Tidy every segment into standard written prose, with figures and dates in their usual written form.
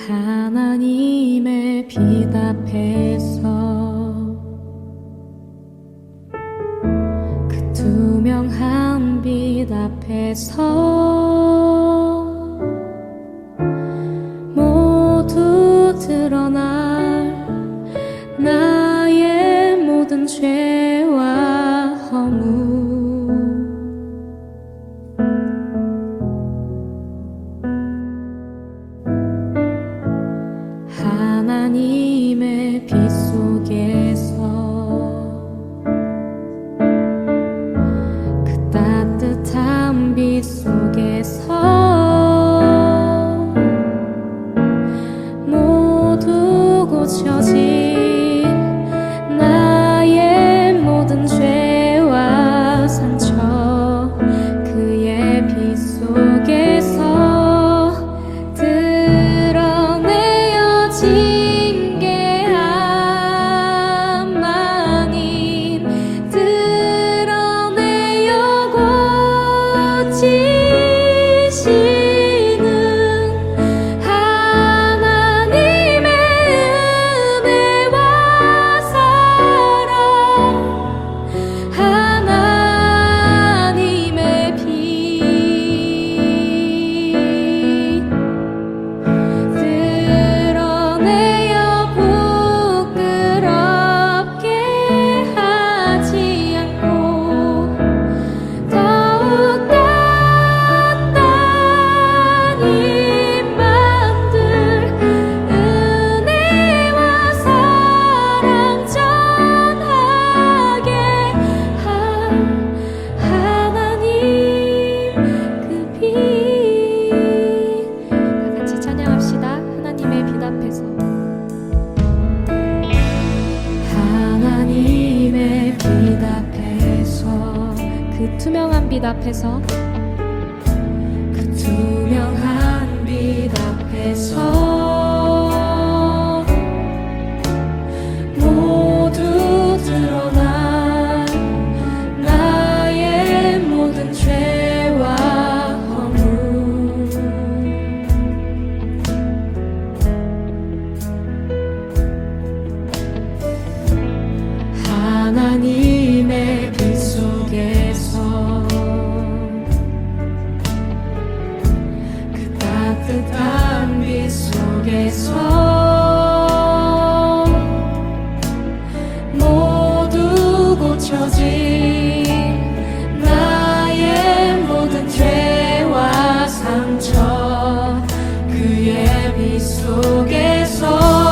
하나님의 빛 앞에서 그 투명한 빛 앞에서 모두 드러날 나의 모든 죄와 허물 하나님의 빛 속에서 그 따뜻한 빛 속에서 모두 고쳐진 나의 모든 죄와 상처 그의 빛 속에서 하나님의 빛 앞에서 그 투명한 빛 앞에서 그 투명한 빛 앞에서 모두 드러난 나의 모든 죄와 허물 하나님의 빛 속에서 그 따뜻한 빛 속에서 모두 고쳐진 나의 모든 죄와 상처 그의 빛 속에서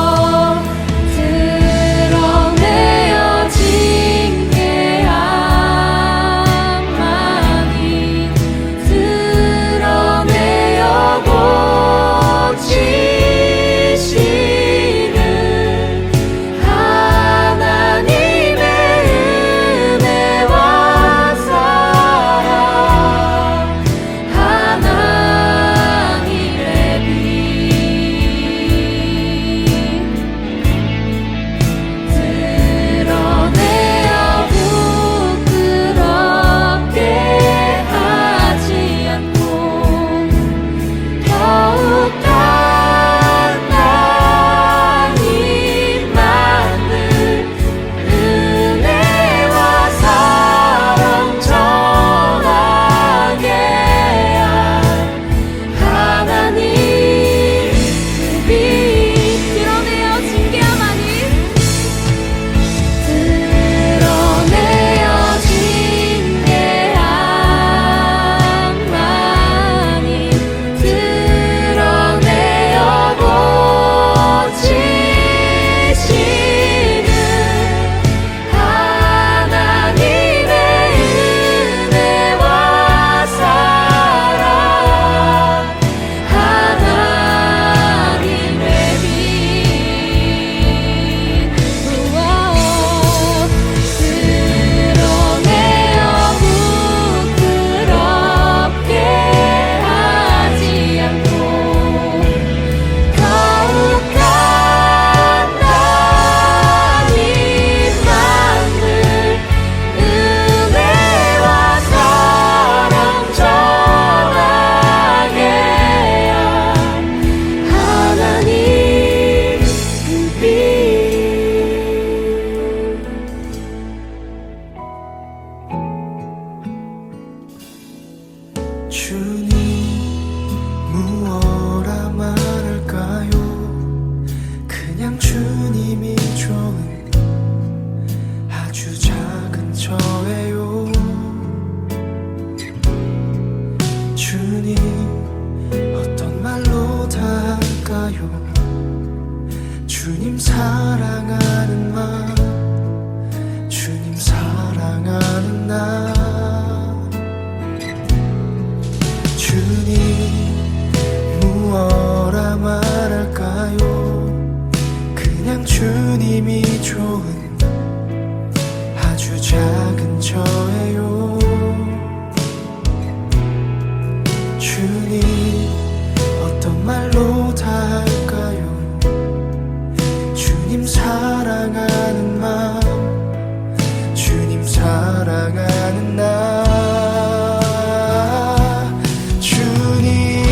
주님 어떤 말로 다 할까요? 주님 사랑하는 마음, 주님 사랑하는 나. 주님,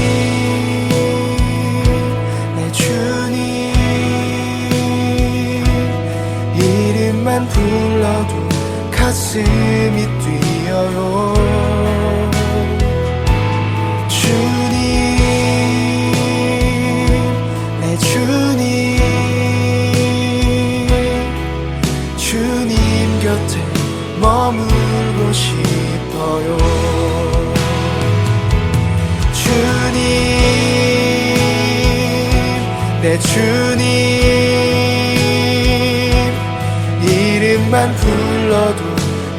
내 주님, 이름만 불러도 가슴이 뛰어요. 주님, 내 주님, 주님 곁에 머물고 싶어요. 주님, 내 주님, 이름만 불러도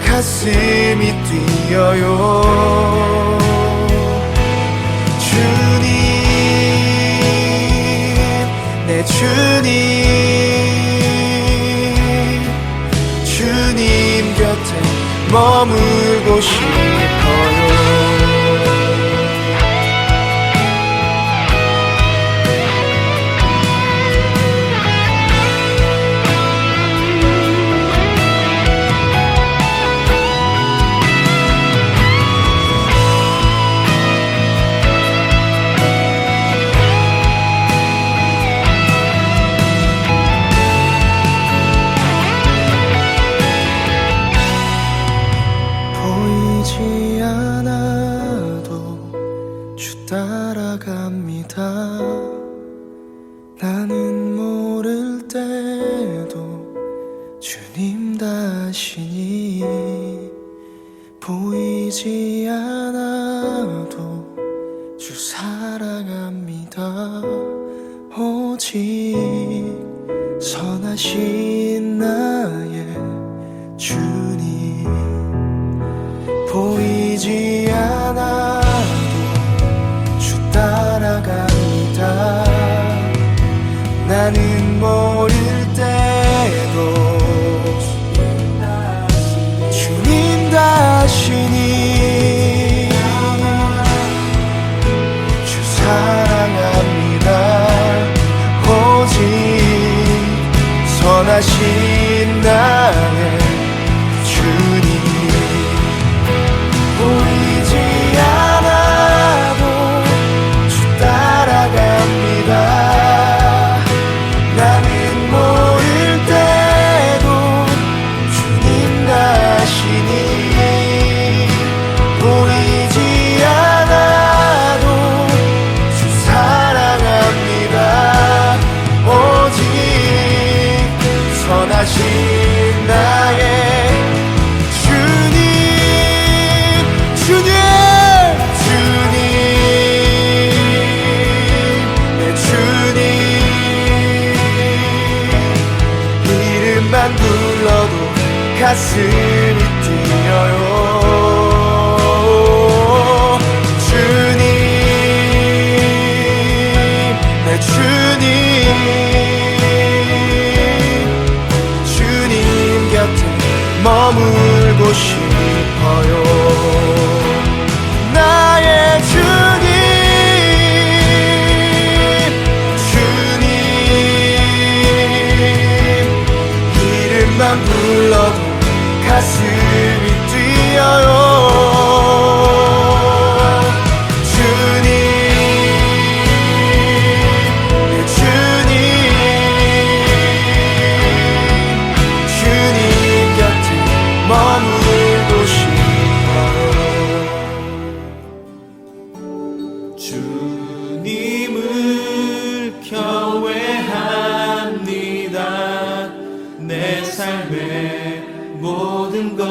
가슴이 뛰어요. 주님, 내 주님, 주님 곁에 머물고 싶어요. 보이지 않아도 주 따라갑니다. 나는 모를 때도 주님 다시니. 보이지 않아도 주 사랑합니다. 오직 선하신 나의 주님. 보이지 않아도 주 따라갑니다. 나는 모를 때도 주님 다시니. 주 사랑합니다. 오직 선하신 나의 주님. 보이지 않아도 주 따라갑니다. 나는 모를 때도 주님 다시니. 보이지 않아도 주 사랑합니다. 오직 선하신 나의 주님, 주님, 주님, 내 주님, 이름만 불러도 가슴이 뛰어요. 주님, 내 주님, 주님 곁에 머물고 싶어요. 나의 주님, 주님, 이름만 불러도 가슴이 뛰어요. 주님, 내 주님, 주님 곁에 머물고 싶어요. 주님을 경외합니다. 내 삶의 모든 것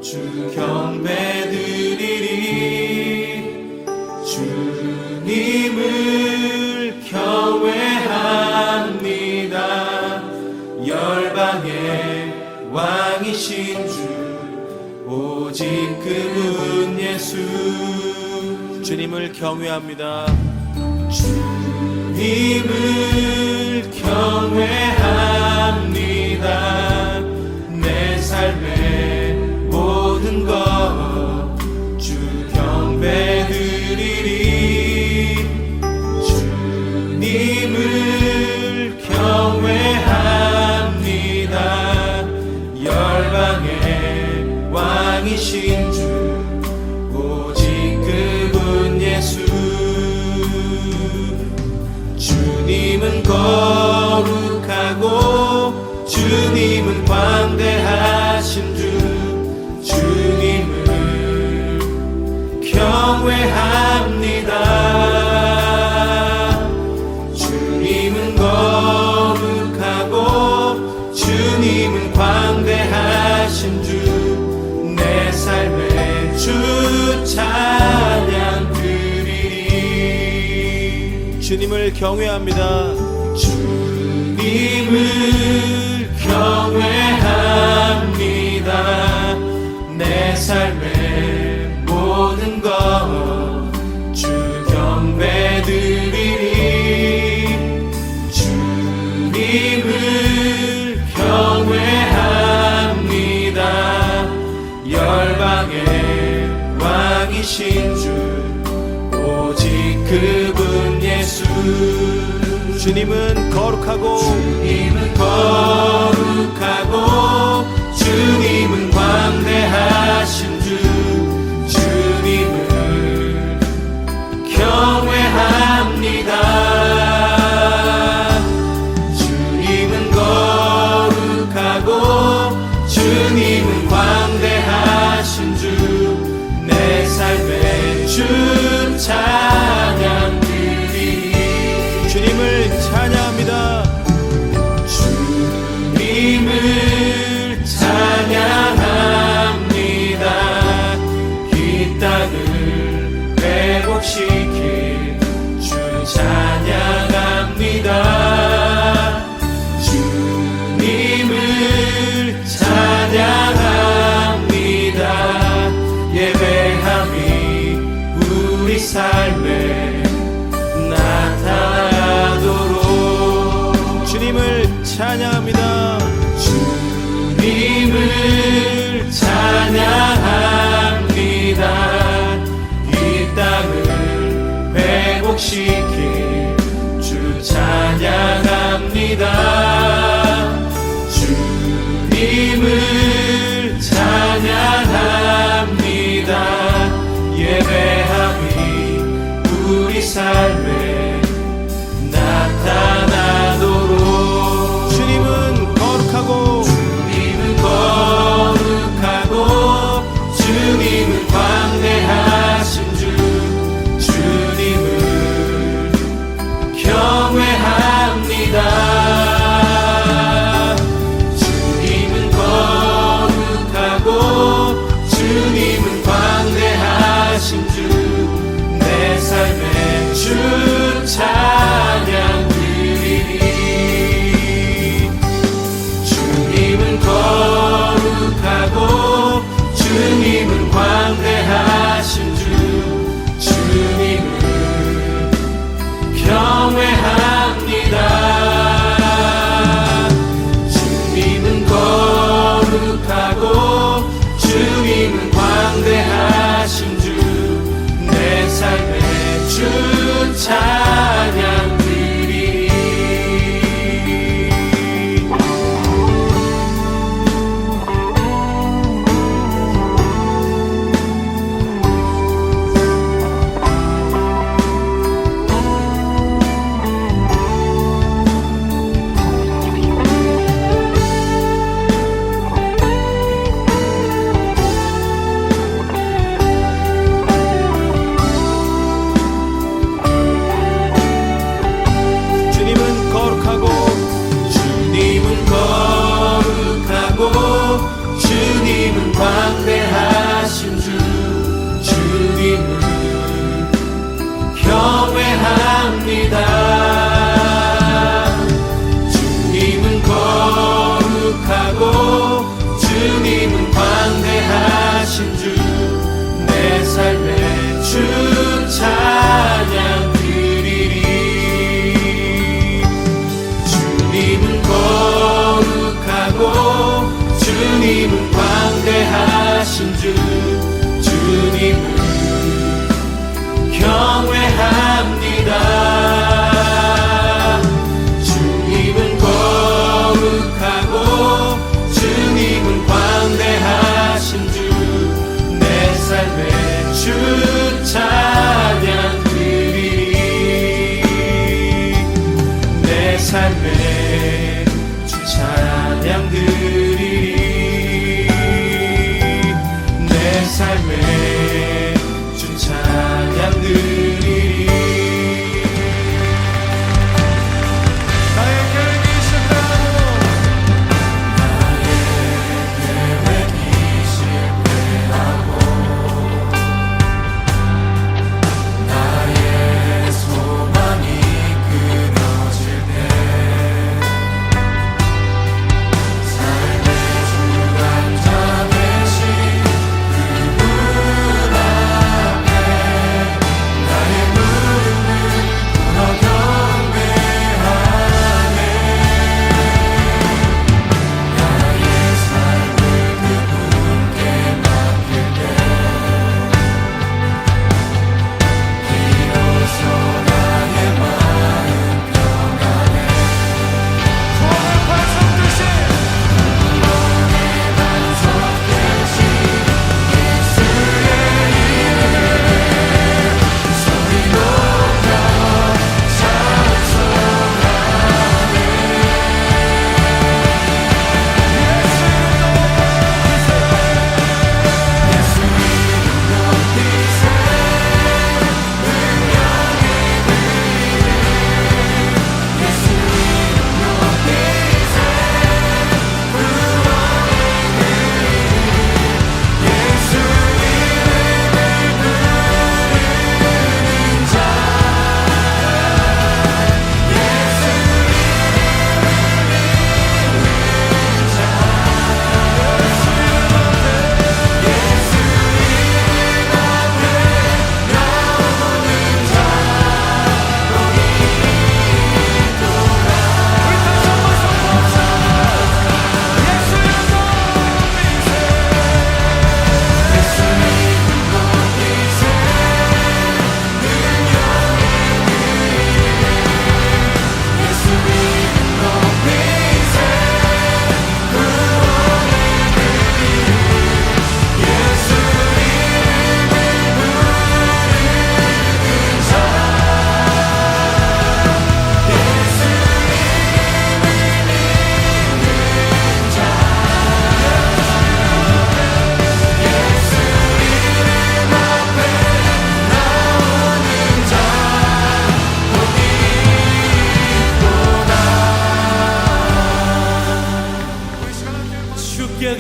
주 경배드리리. 주님을 경외합니다. 열방의 왕이신 주 오직 그분 예수. 주님을 경외합니다. 주님을 경외합니다. 내 삶의 모든 것 주 경배드리리. 주님을 경외합니다. 주님을 경외합니다. 내 삶의 모든 것 주 경배드리리. 주님을 경외합니다. 열방의 왕이신 주 오직 그분 예수. 주님은 거룩하고 주님은 광대하신 주. 주님을 경외합니다. 주님은 거룩하고 주님은 광대하신 주. 내 삶의 주 찬양 드리리. 주님을 찬양합니다. 주님을 찬양합니다. 이 땅을 회복시킬 주 찬양합니다. 주님을 찬양합니다. 예배함이 우리 삶에 나타나도록. 주님을 찬양합니다. 주님을 찬양합니다. 이 땅을 회복시킬 주 찬양합니다. 주님을 찬양합니다. 예배함이 우리 삶에 나타나도록. 주님은 거룩하고 주님은 광대하신 주. 주님을 경외합니다. 주님은 거룩하고 주님은 광대하신 주. 내 삶의 주 찬양 드리리. 주님은 거룩하고 주님은 광대하신 주. 주님을 경외합니다. 주님은 거룩하고 주님은 광대하신 주. 내 삶의 주 찬양 드리리.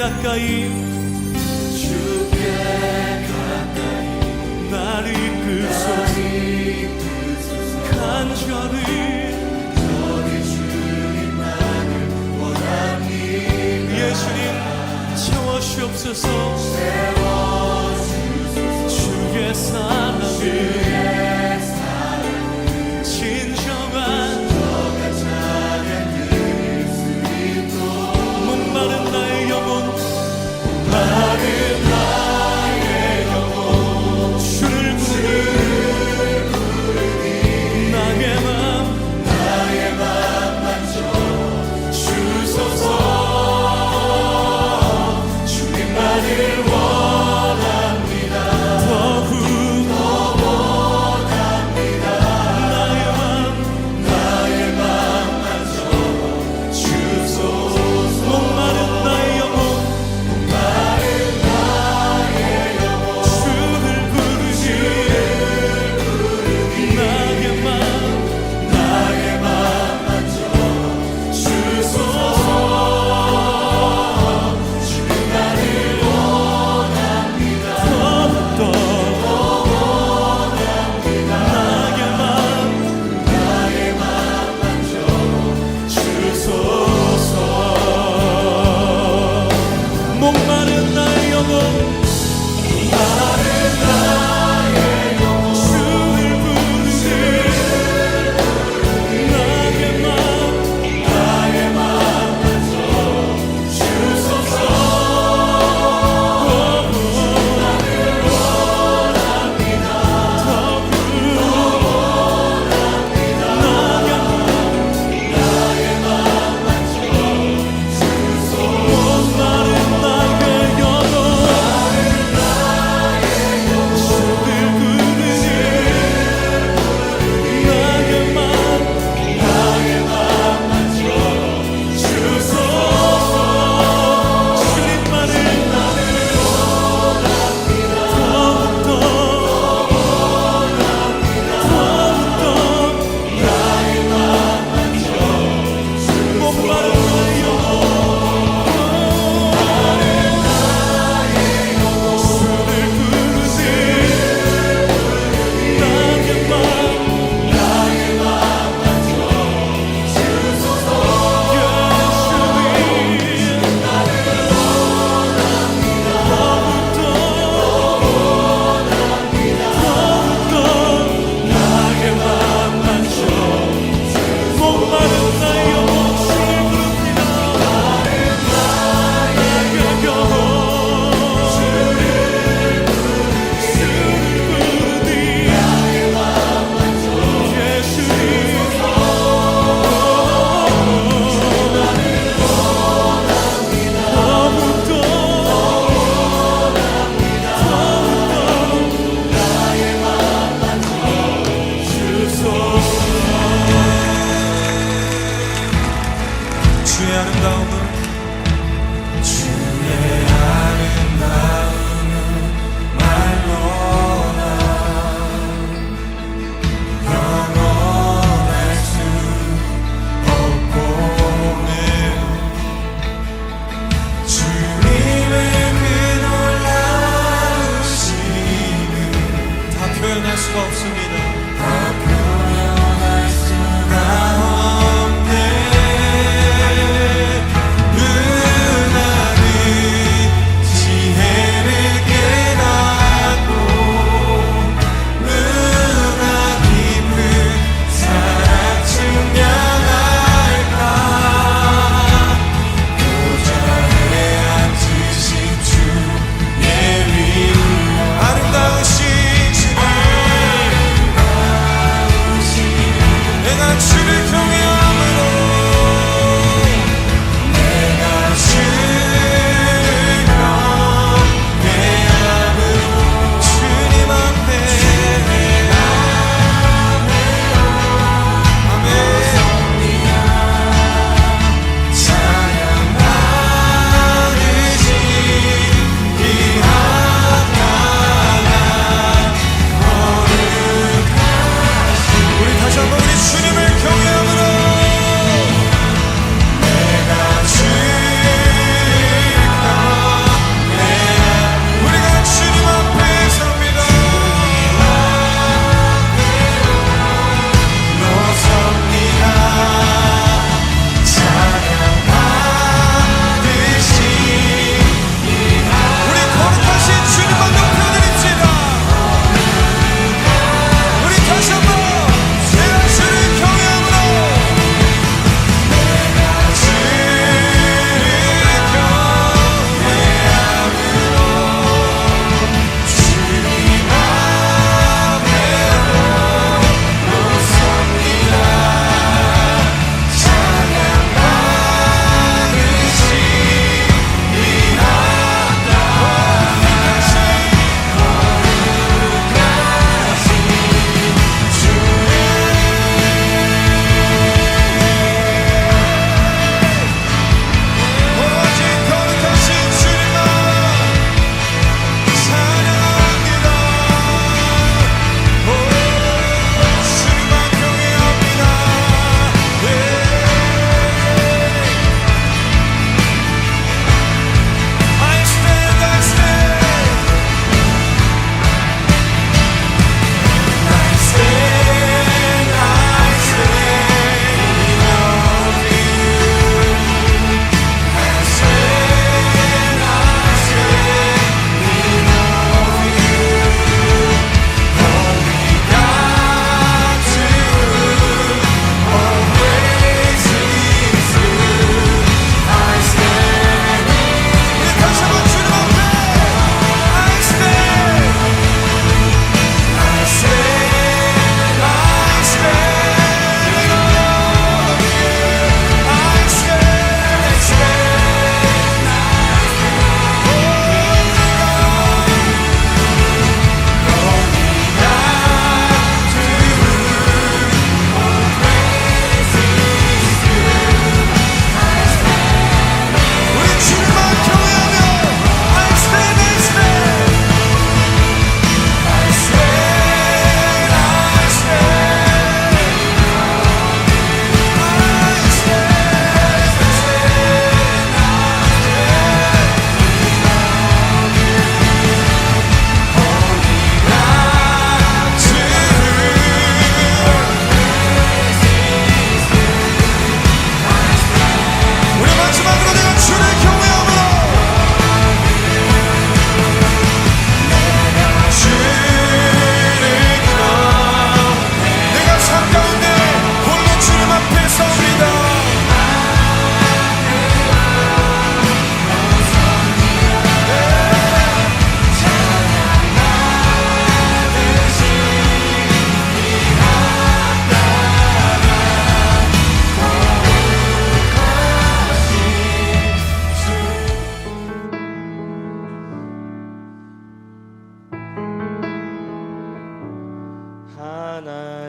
가까이 날 이끄소서 간절히 예수님 채워주옵소서 주의 사랑을 진정한 목마른 나의 영혼 주를 부르니 나의 맘 만져 주소서 주님만을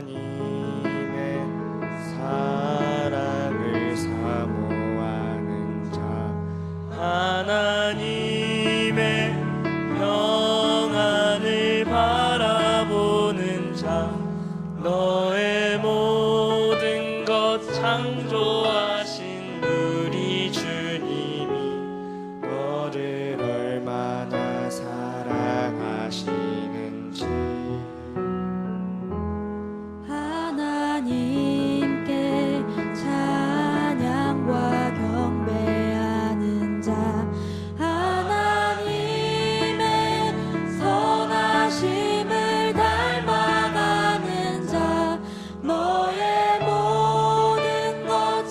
하나님의 사랑을 사모하는 자 하나님의 평안을 바라보는 자 너의 모든 것 창조하신 우리 주님이 너를 얼마나 사랑하시는지 하나님께 찬양과 경배하는 자 하나님의 선하심을 닮아가는 자 너의 모든 것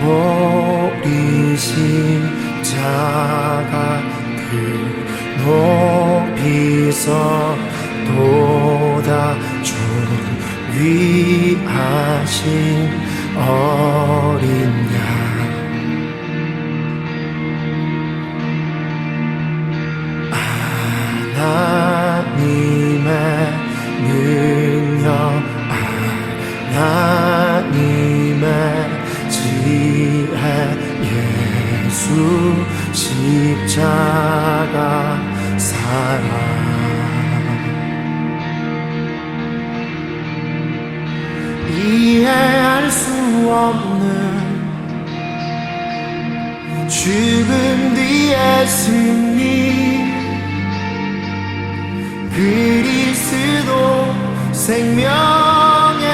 모리 십자가 그 높이서 보다 존귀하신 어린 양 하나님의 능력 하나님의 지혜 예수 십자가 사랑 이해할 수 없는 죽음 뒤의 승리 그리스도 생명의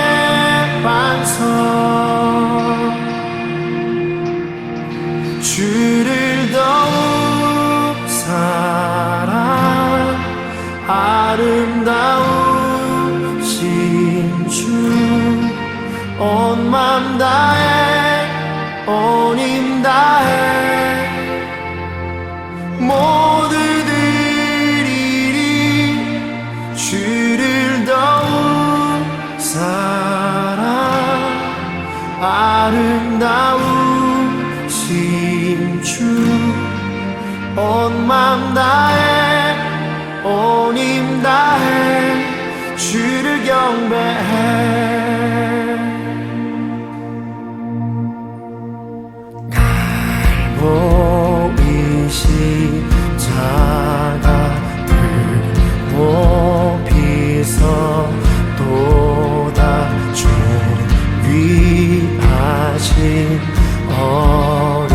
반석 주를 더욱 사랑 아름다우신 주 온 맘 다해 온 힘 다해 모두 드리리 주를 더욱 사랑 아름다우신 주 온 맘 다해 온 힘 다해 주를 경배해 갈보리 십자가 그 높이서 보다 존귀하신 어린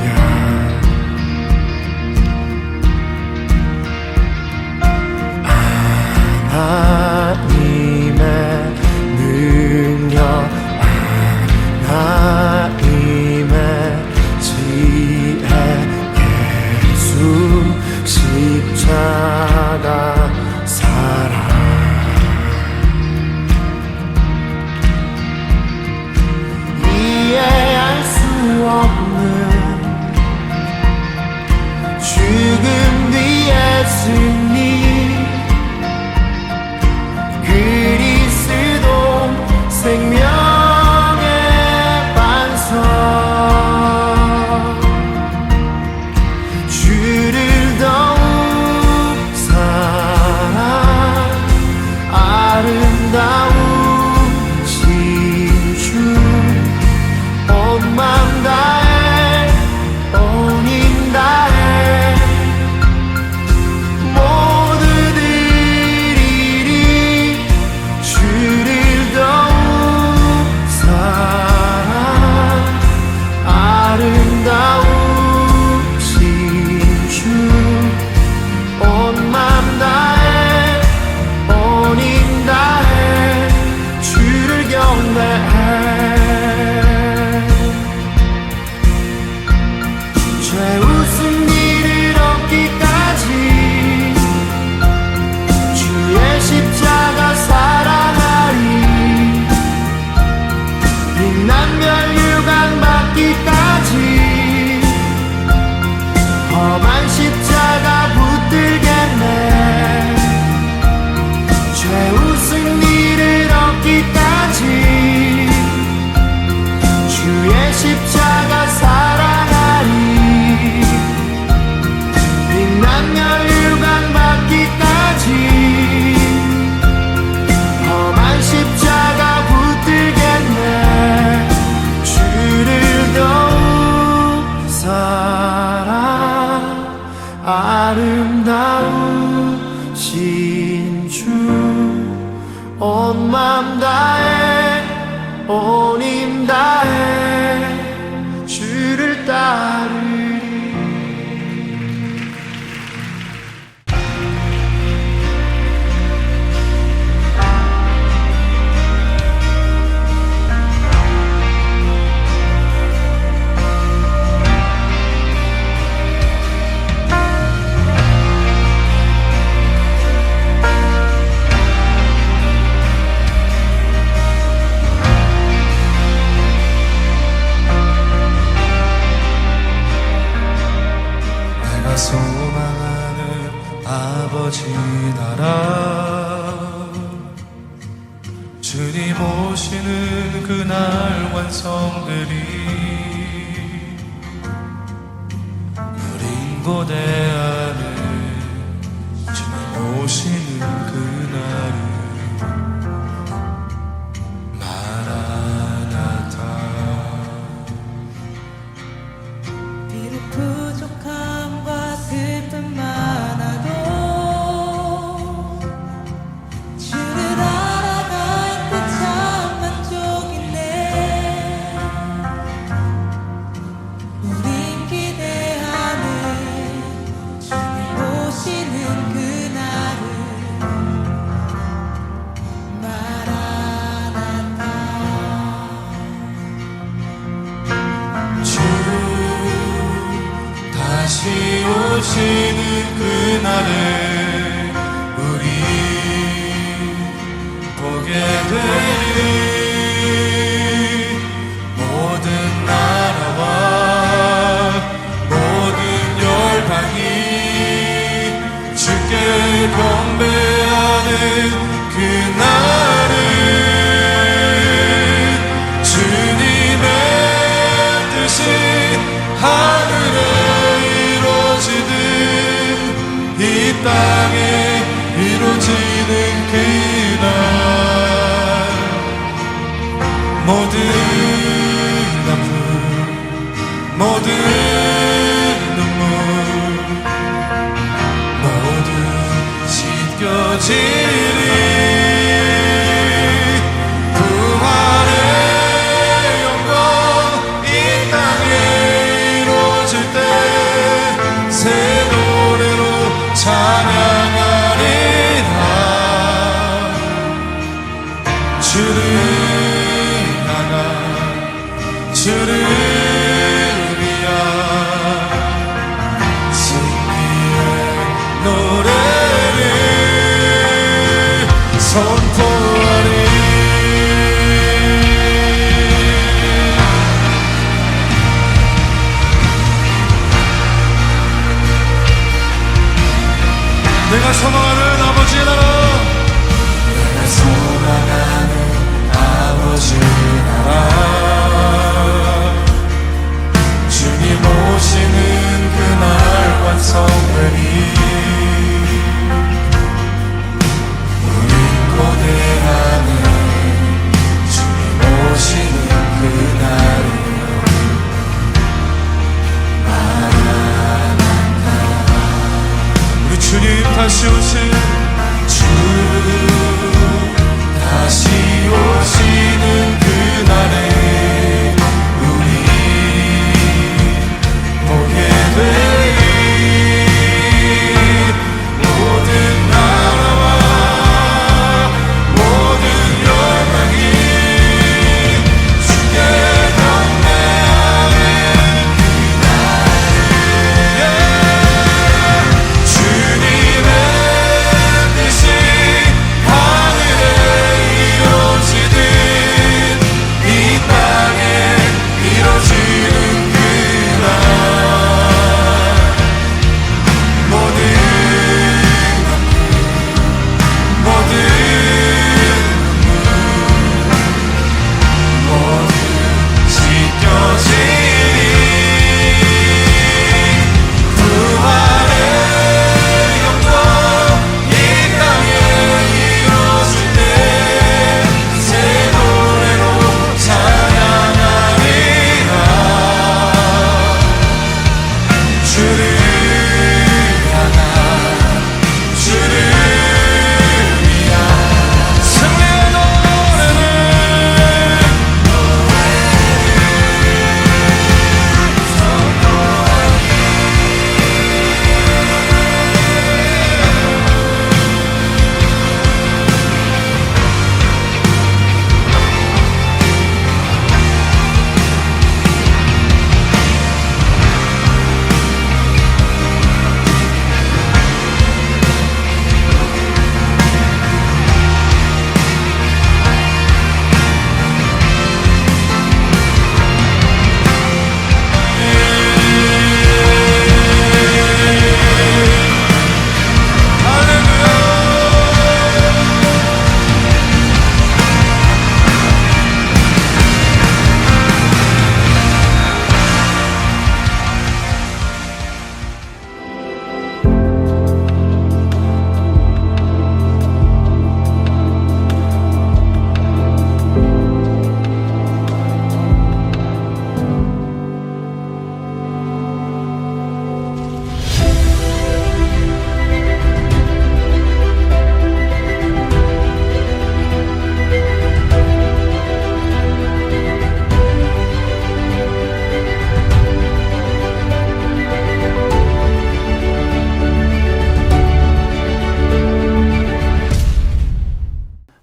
양 하나님의 능력 하나님의 지혜 예수 십자가 사랑 이해할 수 없는 죽음 뒤의 승리 그리스도 생명의 반석 주를 더욱 사랑 아름다우신 주 온 맘 다해 온 힘 다해 모두 드리리 주를 더욱 사랑 아름다우신 주 온 맘 다해 온 힘 다해 주를 경배해 죄우승 이를 얻기까지 주의 십자가 사랑하리 빛난 멸류관 받기까지 험한 십자가 붙들겠네 죄우승 이를 얻기까지 주의 십자가 사랑하리 빛난 멸류관 받기까지 험한 십자가 붙들겠네 주를 더욱 사랑 아름다우신 주 온 맘 다해 온 힘 다해 주를 따르리 이루어지나라. 주님 오시는 그날 완성되리. 여린 고대 안에 주님 오시는 그날은 마라나타. 비록 부족함과 슬픔 많아도 주를 알아갈 때 참 만족이네. 우린 기대하는 주님 오시는 그날을 마라나타. 주 다시 오시는 그날에 우리 보게 되리. 모든 나라와 모든 열방이 주께 경배하는 그날은 주님의 뜻이 하늘에 이루어지듯 이 땅에 이루어지는 그날. 모든 아픔 모든 눈물 모두 씻겨지리. 부활의 영광 이 땅에 이루어질 때 새 노래로 찬양하리라. 주를 향한 주를 위한 승리의 노래를 선포하리. 내가 소망하는 아버지의 나라. 내가 소망하는 아버지의 나라. 주님 오시는 그날 완성되리. 우린 고대하는 주님 오시는 그날을 마라나타. 우리 주님 다시 오신 주 다시 오시는 그날에 우리 보게 되리. 모든 나라와 모든 열방이 주께 경배하는 그날에 주님의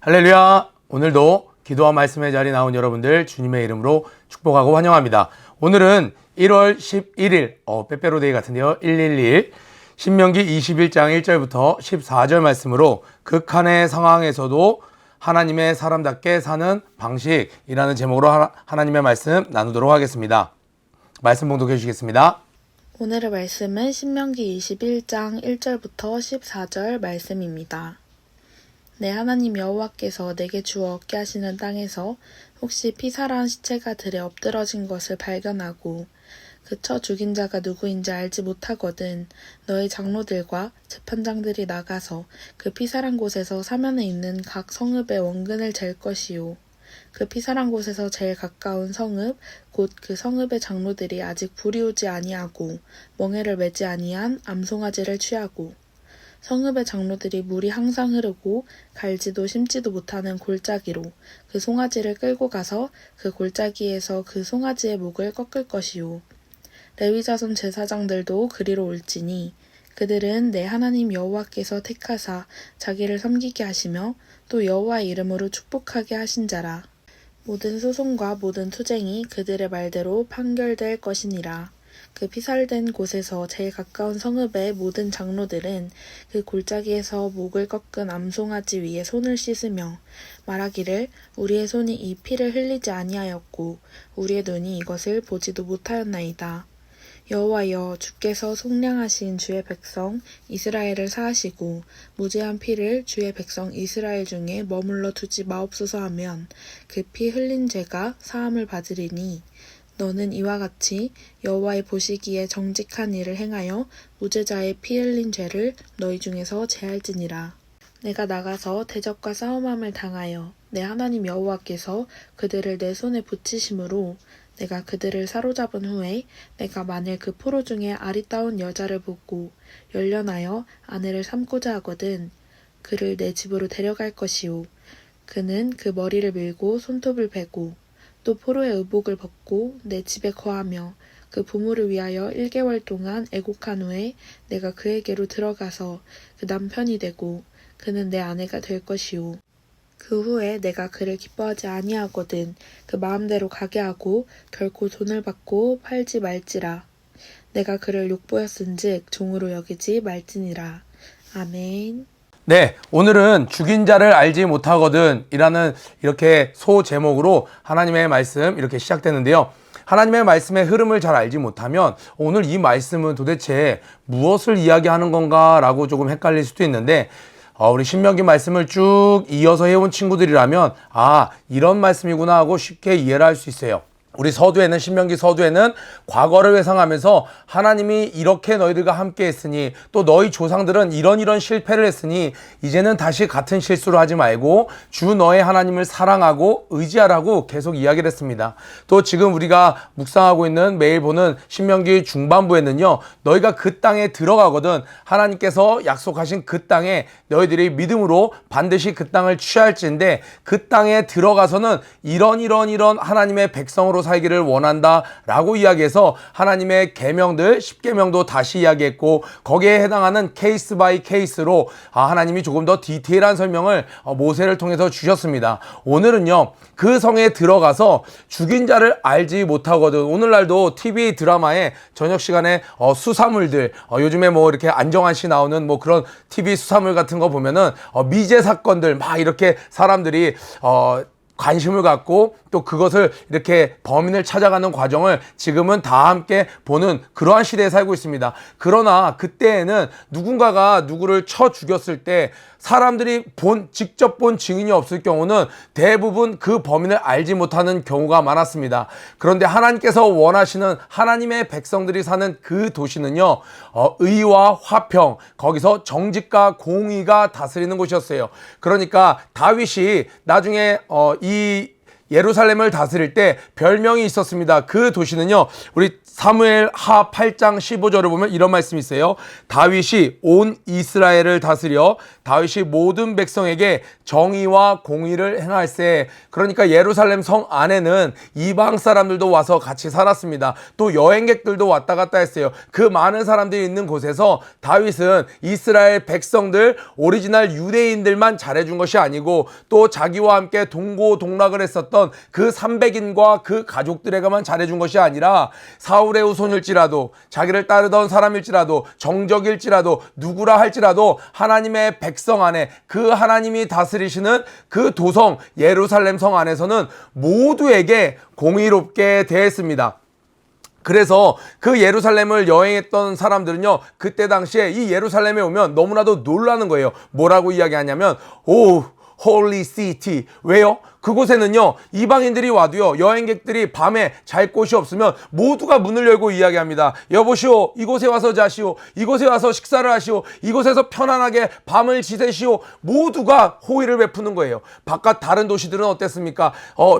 할렐루야! 오늘도 기도와 말씀의 자리에 나온 여러분들 주님의 이름으로 축복하고 환영합니다. 오늘은 1월 11일 빼빼로데이 같은데요. 111 신명기 21장 1절부터 14절 말씀으로 극한의 상황에서도 하나님의 사람답게 사는 방식이라는 제목으로 하나님의 말씀 나누도록 하겠습니다. 말씀 봉독해 주시겠습니다. 오늘의 말씀은 신명기 21장 1절부터 14절 말씀입니다. 내 하나님 여호와께서 내게 주어 얻게 하시는 땅에서 혹시 피살한 시체가 들에 엎드러진 것을 발견하고 그 쳐 죽인 자가 누구인지 알지 못하거든 너의 장로들과 재판장들이 나가서 그 피살한 곳에서 사면에 있는 각 성읍의 원근을 잴 것이요. 그 피살한 곳에서 제일 가까운 성읍 곧 그 성읍의 장로들이 아직 불이 오지 아니하고 멍에를 매지 아니한 암송아지를 취하고 성읍의 장로들이 물이 항상 흐르고 갈지도 심지도 못하는 골짜기로 그 송아지를 끌고 가서 그 골짜기에서 그 송아지의 목을 꺾을 것이요. 레위자손 제사장들도 그리로 올지니 그들은 내 하나님 여호와께서 택하사 자기를 섬기게 하시며 또 여호와의 이름으로 축복하게 하신 자라. 모든 소송과 모든 투쟁이 그들의 말대로 판결될 것이니라. 그 피살된 곳에서 제일 가까운 성읍의 모든 장로들은 그 골짜기에서 목을 꺾은 암송아지 위에 손을 씻으며 말하기를 우리의 손이 이 피를 흘리지 아니하였고 우리의 눈이 이것을 보지도 못하였나이다. 여호와여 주께서 속량하신 주의 백성 이스라엘을 사하시고 무죄한 피를 주의 백성 이스라엘 중에 머물러 두지 마옵소서 하면 그 피 흘린 죄가 사함을 받으리니 너는 이와 같이 여호와의 보시기에 정직한 일을 행하여 무죄자의 피 흘린 죄를 너희 중에서 제할지니라. 내가 나가서 대적과 싸움함을 당하여 내 하나님 여호와께서 그들을 내 손에 붙이심으로 내가 그들을 사로잡은 후에 내가 만일 그 포로 중에 아리따운 여자를 보고 열련하여 아내를 삼고자 하거든 그를 내 집으로 데려갈 것이요. 그는 그 머리를 밀고 손톱을 베고 또 포로의 의복을 벗고 내 집에 거하며 그 부모를 위하여 1개월 동안 애곡한 후에 내가 그에게로 들어가서 그 남편이 되고 그는 내 아내가 될 것이요. 그 후에 내가 그를 기뻐하지 아니하거든 그 마음대로 가게 하고 결코 돈을 받고 팔지 말지라. 내가 그를 욕보였은즉 종으로 여기지 말지니라. 아멘. 네, 오늘은 죽인 자를 알지 못하거든 이라는 이렇게 소제목으로 하나님의 말씀 이렇게 시작되는데요. 하나님의 말씀의 흐름을 잘 알지 못하면 오늘 이 말씀은 도대체 무엇을 이야기하는 건가 라고 조금 헷갈릴 수도 있는데 우리 신명기 말씀을 쭉 이어서 해온 친구들이라면 이런 말씀이구나 하고 쉽게 이해를 할 수 있어요. 우리 서두에는 신명기 서두에는 과거를 회상하면서 하나님이 이렇게 너희들과 함께 했으니 또 너희 조상들은 이런 실패를 했으니 이제는 다시 같은 실수를 하지 말고 주 너의 하나님을 사랑하고 의지하라고 계속 이야기를 했습니다. 또 지금 우리가 묵상하고 있는 매일 보는 신명기 중반부에는요. 너희가 그 땅에 들어가거든 하나님께서 약속하신 그 땅에 너희들이 믿음으로 반드시 그 땅을 취할지인데 그 땅에 들어가서는 이런 하나님의 백성으로 살기를 원한다라고 이야기해서 하나님의 계명들 10계명도 다시 이야기했고 거기에 해당하는 케이스 바이 케이스로 하나님이 조금 더 디테일한 설명을 모세를 통해서 주셨습니다. 오늘은요 그 성에 들어가서 죽인 자를 알지 못하거든. 오늘날도 TV 드라마에 저녁 시간에 수사물들 요즘에 뭐 이렇게 안정환 씨 나오는 뭐 그런 TV 수사물 같은 거 보면은 미제 사건들 막 이렇게 사람들이 관심을 갖고 또 그것을 이렇게 범인을 찾아가는 과정을 지금은 다 함께 보는 그러한 시대에 살고 있습니다. 그러나 그때에는 누군가가 누구를 쳐 죽였을 때 사람들이 직접 본 증인이 없을 경우는 대부분 그 범인을 알지 못하는 경우가 많았습니다. 그런데 하나님께서 원하시는 하나님의 백성들이 사는 그 도시는요, 의와 화평, 거기서 정직과 공의가 다스리는 곳이었어요. 그러니까 다윗이 나중에 이 예루살렘을 다스릴 때 별명이 있었습니다. 그 도시는요, 우리 사무엘 하 8장 15절을 보면 이런 말씀이 있어요. 다윗이 온 이스라엘을 다스려 다윗이 모든 백성에게 정의와 공의를 행할세. 그러니까 예루살렘 성 안에는 이방 사람들도 와서 같이 살았습니다. 또 여행객들도 왔다 갔다 했어요. 그 많은 사람들이 있는 곳에서 다윗은 이스라엘 백성들, 오리지널 유대인들만 잘해준 것이 아니고 또 자기와 함께 동고동락을 했었던 그 300인과 그 가족들에게만 잘해준 것이 아니라 사울의 후손일지라도, 자기를 따르던 사람일지라도, 정적일지라도, 누구라 할지라도 하나님의 백성 안에, 그 하나님이 다스리시는 그 도성 예루살렘 성 안에서는 모두에게 공의롭게 대했습니다. 그래서 그 예루살렘을 여행했던 사람들은요, 그때 당시에 이 예루살렘에 오면 너무나도 놀라는 거예요. 뭐라고 이야기하냐면, 오, 홀리 시티. 왜요? 그곳에는요, 이방인들이 와도요, 여행객들이 밤에 잘 곳이 없으면 모두가 문을 열고 이야기합니다. 여보시오, 이곳에 와서 자시오. 이곳에 와서 식사를 하시오. 이곳에서 편안하게 밤을 지새시오. 모두가 호의를 베푸는 거예요. 바깥 다른 도시들은 어땠습니까?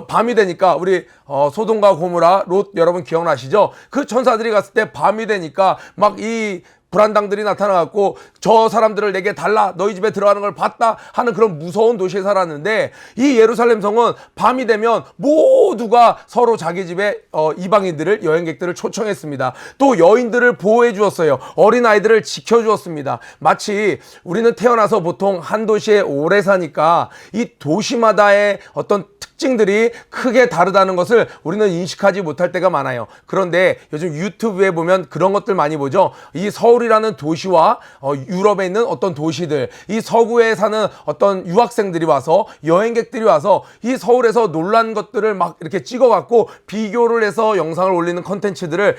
밤이 되니까 우리 소돔과 고모라, 롯 여러분 기억나시죠? 그 천사들이 갔을 때 밤이 되니까 막 이 불안당들이 나타나갖고 저 사람들을 내게 달라, 너희 집에 들어가는 걸 봤다 하는 그런 무서운 도시에 살았는데, 이 예루살렘 성은 밤이 되면 모두가 서로 자기 집에 이방인들을, 여행객들을 초청했습니다. 또 여인들을 보호해 주었어요. 어린아이들을 지켜주었습니다. 마치 우리는 태어나서 보통 한 도시에 오래 사니까 이 도시마다의 어떤 특징들이 크게 다르다는 것을 우리는 인식하지 못할 때가 많아요. 그런데 요즘 유튜브에 보면 그런 것들 많이 보죠. 이 서울이라는 도시와 유럽에 있는 어떤 도시들, 이 서구에 사는 어떤 유학생들이 와서, 여행객들이 와서 이 서울에서 놀란 것들을 막 이렇게 찍어갖고 비교를 해서 영상을 올리는 컨텐츠들을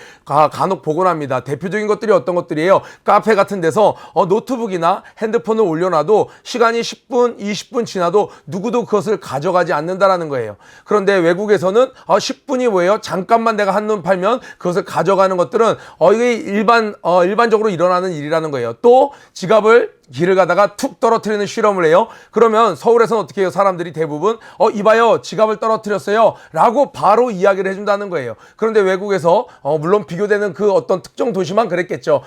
간혹 보곤 합니다. 대표적인 것들이 어떤 것들이에요? 카페 같은 데서 노트북이나 핸드폰을 올려놔도 시간이 10분, 20분 지나도 누구도 그것을 가져가지 않는다라는 거예요. 그런데 외국에서는 10분이 뭐예요? 잠깐만 내가 한눈 팔면 그것을 가져가는 것들은 이게 일반적으로 일어나는 일이라는 거예요. 또 지갑을 길을 가다가 툭 떨어뜨리는 실험을 해요. 그러면 서울에서는 어떻게 해요? 사람들이 대부분 이봐요, 지갑을 떨어뜨렸어요 라고 바로 이야기를 해준다는 거예요. 그런데 외국에서 물론 비교되는 그 어떤 특정 도시만 그랬겠죠.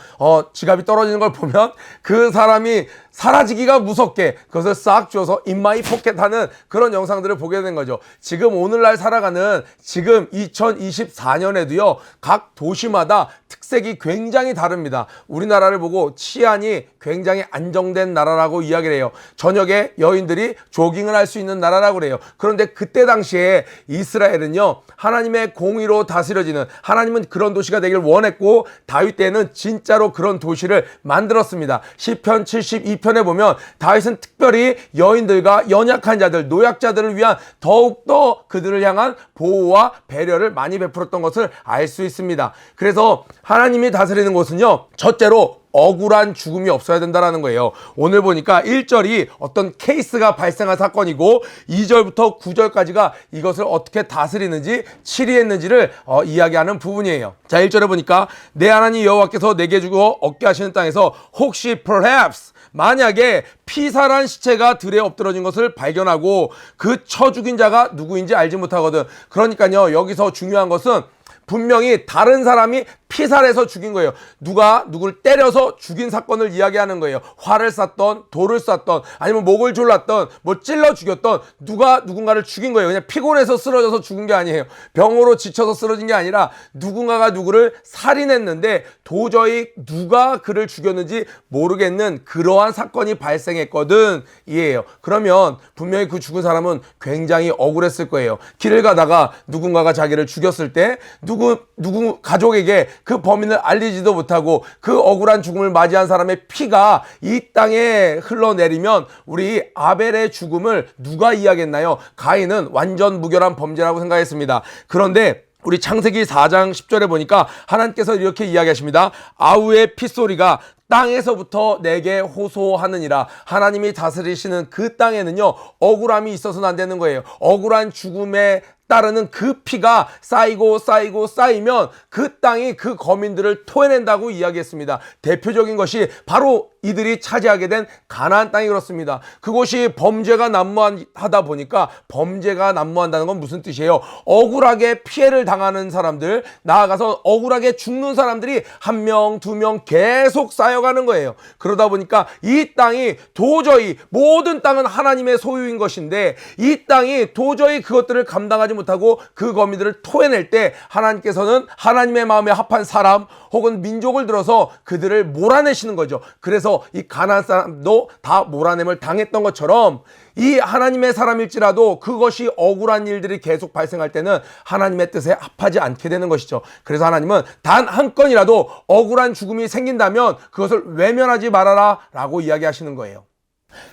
지갑이 떨어지는 걸 보면 그 사람이 사라지기가 무섭게 그것을 싹 주워서 in my pocket 하는 그런 영상들을 보게 된 거죠. 지금 오늘날 살아가는 지금 2024년에도요, 각 도시마다 특색이 굉장히 다릅니다. 우리나라를 보고 치안이 굉장히 안정된 나라라고 이야기를 해요. 저녁에 여인들이 조깅을 할 수 있는 나라라고 그래요. 그런데 그때 당시에 이스라엘은요, 하나님의 공의로 다스려지는, 하나님은 그런 도시가 되길 원했고 다윗 때는 진짜로 그런 도시를 만들었습니다. 시편 72편에 보면 다윗은 특별히 여인들과 연약한 자들, 노약자들을 위한 더욱더 그들을 향한 보호와 배려를 많이 베풀었던 것을 알 수 있습니다. 그래서 하나님이 다스리는 곳은요, 첫째로 억울한 죽음이 없어야 된다는 거예요. 오늘 보니까 1절이 어떤 케이스가 발생한 사건이고 2절부터 9절까지가 이것을 어떻게 다스리는지, 치리했는지를 이야기하는 부분이에요. 자, 1절에 보니까 내 하나님 여호와께서 내게 주고 얻게 하시는 땅에서 혹시 perhaps 만약에 피살한 시체가 들에 엎드러진 것을 발견하고 그 쳐 죽인 자가 누구인지 알지 못하거든. 그러니까요, 여기서 중요한 것은 분명히 다른 사람이 피살해서 죽인 거예요. 누가 누굴 때려서 죽인 사건을 이야기하는 거예요. 활을 쐈던, 돌을 쐈던, 아니면 목을 졸랐던, 뭐 찔러 죽였던, 누가 누군가를 죽인 거예요. 그냥 피곤해서 쓰러져서 죽은 게 아니에요. 병으로 지쳐서 쓰러진 게 아니라 누군가가 누구를 살인했는데 도저히 누가 그를 죽였는지 모르겠는 그러한 사건이 발생했거든 이에요. 그러면 분명히 그 죽은 사람은 굉장히 억울했을 거예요. 길을 가다가 누군가가 자기를 죽였을 때 누구 가족에게 그 범인을 알리지도 못하고 그 억울한 죽음을 맞이한 사람의 피가 이 땅에 흘러내리면 우리 아벨의 죽음을 누가 이해하겠나요? 가인은 완전 무결한 범죄라고 생각했습니다. 그런데 우리 창세기 4장 10절에 보니까 하나님께서 이렇게 이야기하십니다. 아우의 핏소리가 땅에서부터 내게 호소하느니라. 하나님이 다스리시는 그 땅에는요, 억울함이 있어서는 안 되는 거예요. 억울한 죽음에 따르는 그 피가 쌓이면 그 땅이 그 거민들을 토해낸다고 이야기했습니다. 대표적인 것이 바로 이들이 차지하게 된 가나안 땅이 그렇습니다. 그곳이 범죄가 난무하다 보니까, 범죄가 난무한다는 건 무슨 뜻이에요? 억울하게 피해를 당하는 사람들, 나아가서 억울하게 죽는 사람들이 한 명, 두 명 계속 쌓여가는 거예요. 그러다 보니까 이 땅이 도저히, 모든 땅은 하나님의 소유인 것인데 이 땅이 도저히 그것들을 감당하지 못하고 그 거미들을 토해낼 때 하나님께서는 하나님의 마음에 합한 사람 혹은 민족을 들어서 그들을 몰아내시는 거죠. 그래서 이 가나안 사람도 다 몰아냄을 당했던 것처럼 이 하나님의 사람일지라도 그것이 억울한 일들이 계속 발생할 때는 하나님의 뜻에 합하지 않게 되는 것이죠. 그래서 하나님은 단 한 건이라도 억울한 죽음이 생긴다면 그것을 외면하지 말아라 라고 이야기하시는 거예요.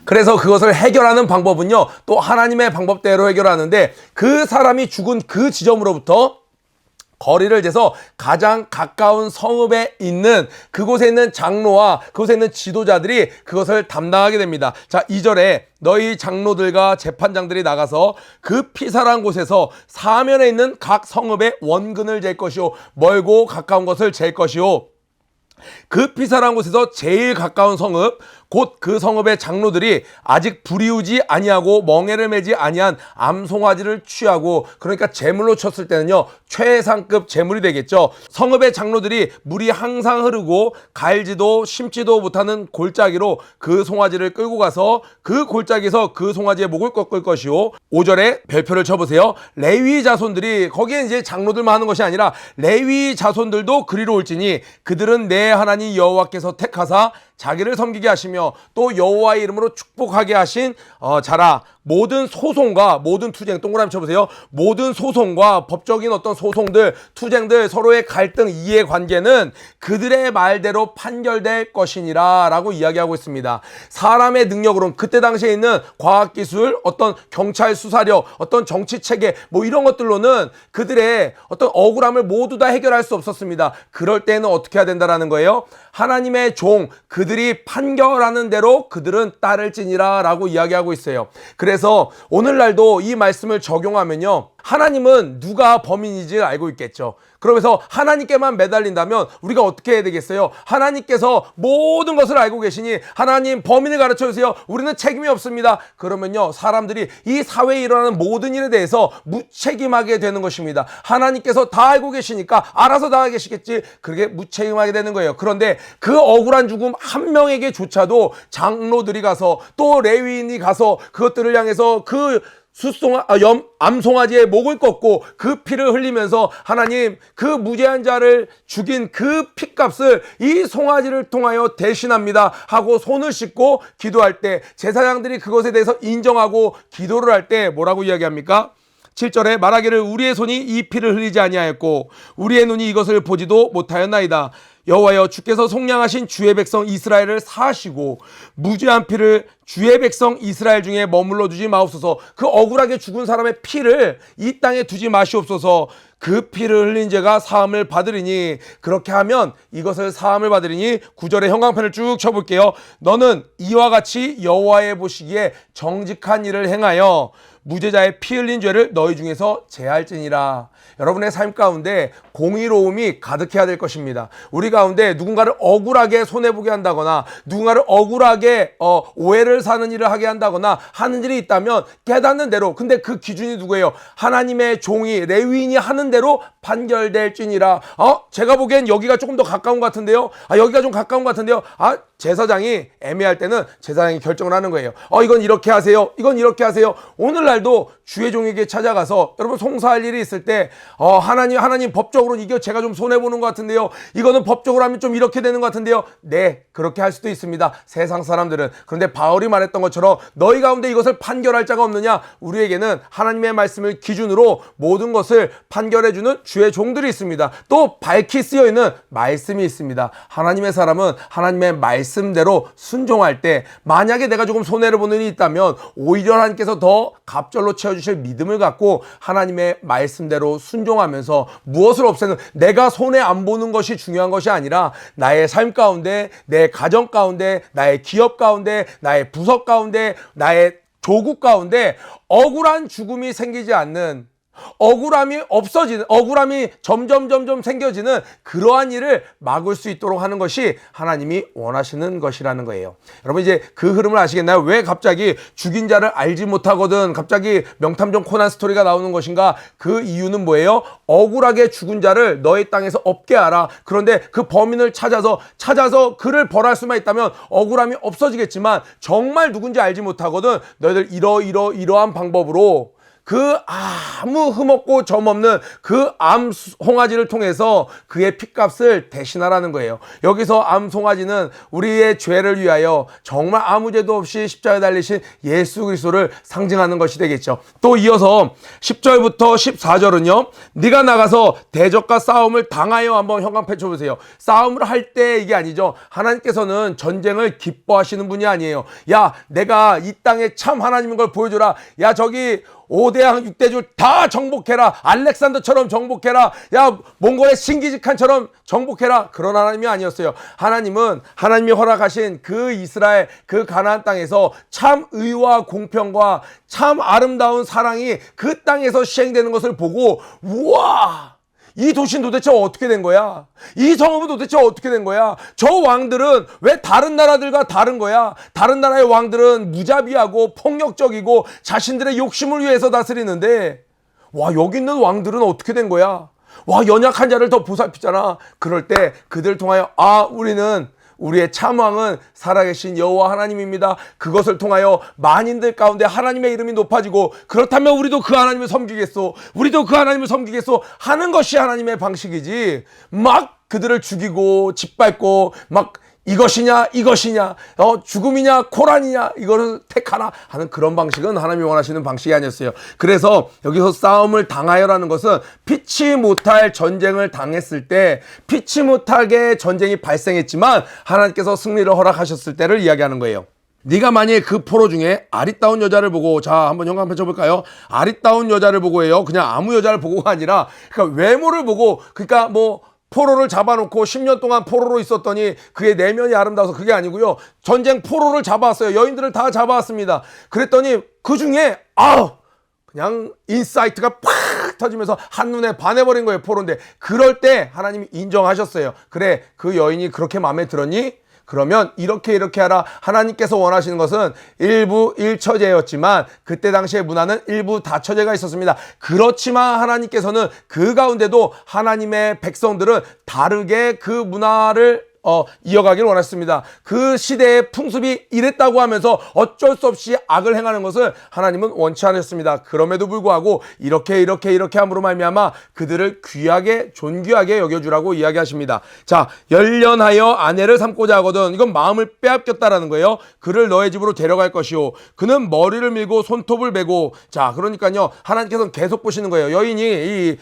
그래서 그것을 해결하는 방법은요, 또 하나님의 방법대로 해결하는데, 그 사람이 죽은 그 지점으로부터 거리를 재서 가장 가까운 성읍에 있는, 그곳에 있는 장로와 그곳에 있는 지도자들이 그것을 담당하게 됩니다. 자, 2절에 너희 장로들과 재판장들이 나가서 그 피살한 곳에서 사면에 있는 각 성읍의 원근을 잴 것이요, 멀고 가까운 것을 잴 것이요, 그 피살한 곳에서 제일 가까운 성읍, 곧 그 성읍의 장로들이 아직 불이우지 아니하고 멍에를 매지 아니한 암송아지를 취하고, 그러니까 제물로 쳤을 때는요 최상급 제물이 되겠죠. 성읍의 장로들이 물이 항상 흐르고 갈지도 심지도 못하는 골짜기로 그 송아지를 끌고 가서 그 골짜기에서 그 송아지의 목을 꺾을 것이요. 5절에 별표를 쳐보세요. 레위 자손들이, 거기에 이제 장로들만 하는 것이 아니라 레위 자손들도 그리로 올지니 그들은 내 하나님 여호와께서 택하사 자기를 섬기게 하시며 또 여호와의 이름으로 축복하게 하신 자라. 모든 소송과 모든 투쟁, 동그라미 쳐보세요. 모든 소송과 법적인 어떤 소송들, 투쟁들, 서로의 갈등, 이해관계는 그들의 말대로 판결될 것이니라 라고 이야기하고 있습니다. 사람의 능력으로는, 그때 당시에 있는 과학기술, 어떤 경찰 수사력, 어떤 정치체계 뭐 이런 것들로는 그들의 어떤 억울함을 모두 다 해결할 수 없었습니다. 그럴 때는 어떻게 해야 된다라는 거예요? 하나님의 종, 그들이 판결하는 대로 그들은 따를지니라 라고 이야기하고 있어요. 그래서 오늘날도 이 말씀을 적용하면요, 하나님은 누가 범인인지 알고 있겠죠. 그러면서 하나님께만 매달린다면 우리가 어떻게 해야 되겠어요? 하나님께서 모든 것을 알고 계시니 하나님 범인을 가르쳐 주세요. 우리는 책임이 없습니다. 그러면요, 사람들이 이 사회에 일어나는 모든 일에 대해서 무책임하게 되는 것입니다. 하나님께서 다 알고 계시니까 알아서 다 하시겠지, 그렇게 무책임하게 되는 거예요. 그런데 그 억울한 죽음 한 명에게조차도 장로들이 가서 또 레위인이 가서 그것들을 향해서 그 암송아지의 목을 꺾고 그 피를 흘리면서 하나님, 그 무죄한 자를 죽인 그 피값을 이 송아지를 통하여 대신합니다 하고 손을 씻고 기도할 때, 제사장들이 그것에 대해서 인정하고 기도를 할 때 뭐라고 이야기합니까? 7절에 말하기를 우리의 손이 이 피를 흘리지 아니하였고 우리의 눈이 이것을 보지도 못하였나이다. 여호와여, 주께서 속량하신 주의 백성 이스라엘을 사하시고 무죄한 피를 주의 백성 이스라엘 중에 머물러 두지 마옵소서. 그 억울하게 죽은 사람의 피를 이 땅에 두지 마시옵소서. 그 피를 흘린 죄가 사함을 받으리니, 그렇게 하면 이것을 사함을 받으리니. 9절의 형광펜을 쭉 쳐볼게요. 너는 이와 같이 여호와의 보시기에 정직한 일을 행하여 무죄자의 피 흘린 죄를 너희 중에서 제할지니라. 여러분의 삶 가운데 공의로움이 가득해야 될 것입니다. 우리 가운데 누군가를 억울하게 손해보게 한다거나 누군가를 억울하게 오해를 사는 일을 하게 한다거나 하는 일이 있다면 깨닫는 대로, 근데 그 기준이 누구예요? 하나님의 종이, 레위인이 하는 대로 판결될지니라. 제가 보기엔 여기가 조금 더 가까운 것 같은데요. 여기가 좀 가까운 것 같은데요. 제사장이 애매할 때는 제사장이 결정을 하는 거예요. 이건 이렇게 하세요, 이건 이렇게 하세요. 오늘날도 주의 종에게 찾아가서 여러분 송사할 일이 있을 때 하나님 법적으로는 이거 제가 좀 손해보는 것 같은데요, 이거는 법적으로 하면 좀 이렇게 되는 것 같은데요. 네, 그렇게 할 수도 있습니다, 세상 사람들은. 그런데 바울이 말했던 것처럼 너희 가운데 이것을 판결할 자가 없느냐? 우리에게는 하나님의 말씀을 기준으로 모든 것을 판결해주는 주의 종들이 있습니다. 또 밝히 쓰여있는 말씀이 있습니다. 하나님의 사람은 하나님의 말씀대로 순종할 때, 만약에 내가 조금 손해를 보는 일이 있다면 오히려 하나님께서 더 갑절로 채워주실 믿음을 갖고 하나님의 말씀대로 순종하면서 무엇을 없애는, 내가 손해 안 보는 것이 중요한 것이 아니라 나의 삶 가운데, 내 가정 가운데, 나의 기업 가운데, 나의 부서 가운데, 나의 조국 가운데 억울한 죽음이 생기지 않는, 억울함이 없어지는, 억울함이 점점 생겨지는 그러한 일을 막을 수 있도록 하는 것이 하나님이 원하시는 것이라는 거예요. 여러분 이제 그 흐름을 아시겠나요? 왜 갑자기 죽인 자를 알지 못하거든 갑자기 명탐정 코난 스토리가 나오는 것인가? 그 이유는 뭐예요? 억울하게 죽은 자를 너의 땅에서 없게 하라. 그런데 그 범인을 찾아서 그를 벌할 수만 있다면 억울함이 없어지겠지만 정말 누군지 알지 못하거든 너희들 이러한 방법으로 그 아무 흠없고 점없는 그 암 송아지를 통해서 그의 핏값을 대신하라는 거예요. 여기서 암 송아지는 우리의 죄를 위하여 정말 아무 죄도 없이 십자가에 달리신 예수 그리스도를 상징하는 것이 되겠죠. 또 이어서 10절부터 14절은요. 네가 나가서 대적과 싸움을 당하여 한번 형광 펼쳐보세요. 싸움을 할 때 이게 아니죠. 하나님께서는 전쟁을 기뻐하시는 분이 아니에요. 야 내가 이 땅에 참 하나님인 걸 보여줘라. 야 저기 5대양 6대줄 다 정복해라. 알렉산더처럼 정복해라. 야 몽골의 싱기즈칸처럼 정복해라. 그런 하나님이 아니었어요. 하나님은 하나님이 허락하신 그 이스라엘 그 가나안 땅에서 참 의와 공평과 참 아름다운 사랑이 그 땅에서 시행되는 것을 보고 우와 이 도시는 도대체 어떻게 된 거야? 이 성읍은 도대체 어떻게 된 거야? 저 왕들은 왜 다른 나라들과 다른 거야? 다른 나라의 왕들은 무자비하고 폭력적이고 자신들의 욕심을 위해서 다스리는데 와 여기 있는 왕들은 어떻게 된 거야? 와 연약한 자를 더 보살피잖아. 그럴 때 그들 통하여 우리의 참왕은 살아계신 여호와 하나님입니다. 그것을 통하여 만인들 가운데 하나님의 이름이 높아지고 그렇다면 우리도 그 하나님을 섬기겠소. 우리도 그 하나님을 섬기겠소 하는 것이 하나님의 방식이지. 막 그들을 죽이고 짓밟고 막 이것이냐 죽음이냐 코란이냐 이거를 택하나 하는 그런 방식은 하나님이 원하시는 방식이 아니었어요. 그래서 여기서 싸움을 당하여라는 것은 피치 못할 전쟁을 당했을 때 피치 못하게 전쟁이 발생했지만 하나님께서 승리를 허락하셨을 때를 이야기하는 거예요. 네가 만약에 그 포로 중에 아리따운 여자를 보고 자 한번 형광 펼쳐볼까요? 아리따운 여자를 보고예요. 그냥 아무 여자를 보고가 아니라 그러니까 외모를 보고 그러니까 뭐 포로를 잡아놓고 10년 동안 포로로 있었더니 그의 내면이 아름다워서 그게 아니고요. 전쟁 포로를 잡아왔어요. 여인들을 다 잡아왔습니다. 그랬더니 그 중에 그냥 인사이트가 팍 터지면서 한눈에 반해버린 거예요. 포로인데 그럴 때 하나님이 인정하셨어요. 그래 그 여인이 그렇게 마음에 들었니? 그러면 이렇게 하라. 하나님께서 원하시는 것은 일부 1처제였지만 그때 당시의 문화는 일부 다처제가 있었습니다. 그렇지만 하나님께서는 그 가운데도 하나님의 백성들은 다르게 그 문화를 이어가기를 원했습니다. 그 시대의 풍습이 이랬다고 하면서 어쩔 수 없이 악을 행하는 것을 하나님은 원치 않았습니다. 그럼에도 불구하고 이렇게 함으로 말미암아 그들을 귀하게 존귀하게 여겨주라고 이야기하십니다. 자, 열련하여 아내를 삼고자 하거든. 이건 마음을 빼앗겼다라는 거예요. 그를 너의 집으로 데려갈 것이요. 그는 머리를 밀고 손톱을 베고. 자, 그러니까요. 하나님께서는 계속 보시는 거예요. 여인이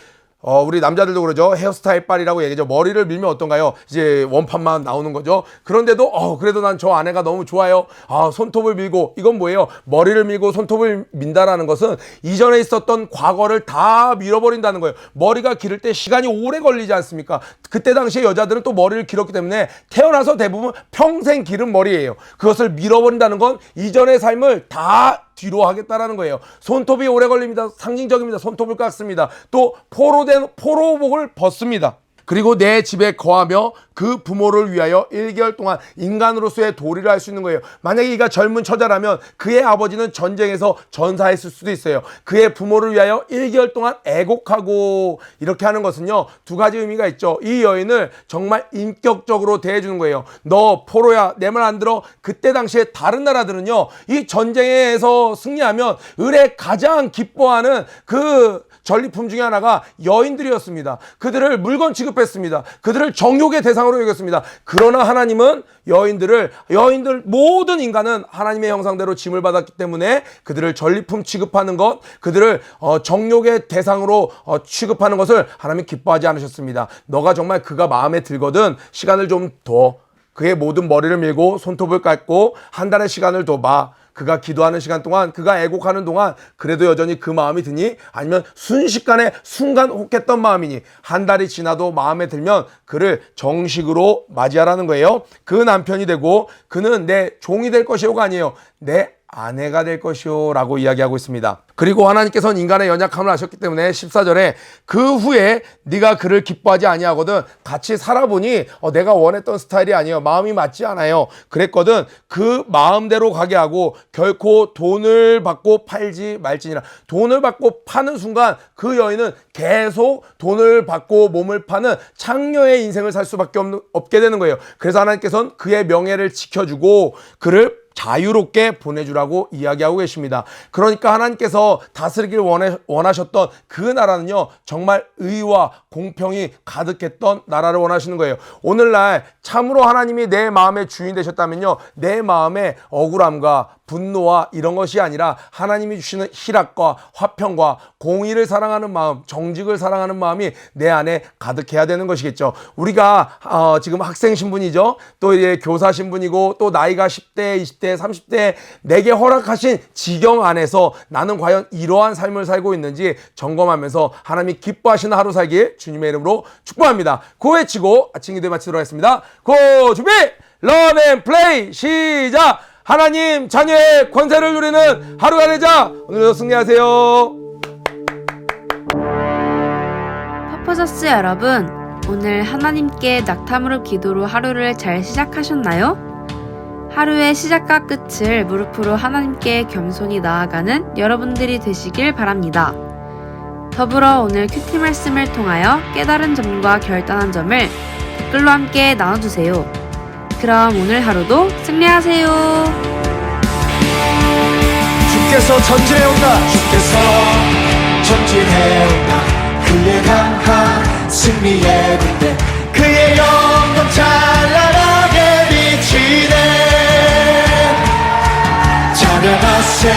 우리 남자들도 그러죠. 헤어스타일 빨이라고 얘기죠. 머리를 밀면 어떤가요? 이제 원판만 나오는 거죠. 그런데도 그래도 난 저 아내가 너무 좋아요. 손톱을 밀고. 이건 뭐예요? 머리를 밀고 손톱을 민다라는 것은 이전에 있었던 과거를 다 밀어버린다는 거예요. 머리가 기를 때 시간이 오래 걸리지 않습니까? 그때 당시에 여자들은 또 머리를 길었기 때문에 태어나서 대부분 평생 기른 머리예요. 그것을 밀어버린다는 건 이전의 삶을 다 뒤로 하겠다라는 거예요. 손톱이 오래 걸립니다. 상징적입니다. 손톱을 깎습니다. 또 포로복을 벗습니다. 그리고 내 집에 거하며 그 부모를 위하여 1개월 동안 인간으로서의 도리를 할 수 있는 거예요. 만약에 이가 젊은 처자라면 그의 아버지는 전쟁에서 전사했을 수도 있어요. 그의 부모를 위하여 1개월 동안 애곡하고 이렇게 하는 것은요. 두 가지 의미가 있죠. 이 여인을 정말 인격적으로 대해주는 거예요. 너 포로야 내 말 안 들어? 그때 당시에 다른 나라들은요. 이 전쟁에서 승리하면 을에 가장 기뻐하는 그 전리품 중에 하나가 여인들이었습니다. 그들을 물건 취급했습니다. 그들을 정욕의 대상으로 여겼습니다. 그러나 하나님은 여인들 모든 인간은 하나님의 형상대로 짐을 받았기 때문에 그들을 전리품 취급하는 것, 그들을 정욕의 대상으로 취급하는 것을 하나님이 기뻐하지 않으셨습니다. 너가 정말 그가 마음에 들거든 시간을 좀 둬. 그의 모든 머리를 밀고 손톱을 깎고 한 달의 시간을 둬봐. 그가 기도하는 시간 동안, 그가 애곡하는 동안 그래도 여전히 그 마음이 드니? 아니면 순식간에 순간 혹했던 마음이니? 한 달이 지나도 마음에 들면 그를 정식으로 맞이하라는 거예요. 그 남편이 되고 그는 내 종이 될 것이요가 아니에요. 내 아내가 될 것이요 라고 이야기하고 있습니다. 그리고 하나님께서는 인간의 연약함을 아셨기 때문에 14절에 그 후에 네가 그를 기뻐하지 아니하거든 같이 살아보니 내가 원했던 스타일이 아니에요. 마음이 맞지 않아요. 그랬거든. 그 마음대로 가게 하고 결코 돈을 받고 팔지 말지니라. 돈을 받고 파는 순간 그 여인은 계속 돈을 받고 몸을 파는 창녀의 인생을 살 수밖에 없게 되는 거예요. 그래서 하나님께서는 그의 명예를 지켜주고 그를 자유롭게 보내주라고 이야기하고 계십니다. 그러니까 하나님께서 다스리길 원하셨던 그 나라는요, 정말 의와 공평이 가득했던 나라를 원하시는 거예요. 오늘날 참으로 하나님이 내 마음의 주인 되셨다면요, 내 마음의 억울함과 분노와 이런 것이 아니라 하나님이 주시는 희락과 화평과 공의를 사랑하는 마음, 정직을 사랑하는 마음이 내 안에 가득해야 되는 것이겠죠. 우리가 지금 학생 신분이죠. 또 이제 교사 신분이고 또 나이가 10대, 20대, 30대 내게 허락하신 지경 안에서 나는 과연 이러한 삶을 살고 있는지 점검하면서 하나님이 기뻐하시는 하루 살길 주님의 이름으로 축복합니다. 고 외치고 아침 기도에 마치도록 하겠습니다. 고 준비! 런 앤 플레이 시작! 하나님 자녀의 권세를 누리는 하루가 되자. 오늘도 승리하세요. 퍼포저스 여러분, 오늘 하나님께 낙탐으로 기도로 하루를 잘 시작하셨나요? 하루의 시작과 끝을 무릎으로 하나님께 겸손히 나아가는 여러분들이 되시길 바랍니다. 더불어 오늘 큐티 말씀을 통하여 깨달은 점과 결단한 점을 댓글로 함께 나눠주세요. 그럼 오늘 하루도 승리하세요. 주께서 전진해 온다. 주께서 전진해 온다. 그의 강한 승리의 군대, 그의 영광 찬란하게 비치네. 찬양하세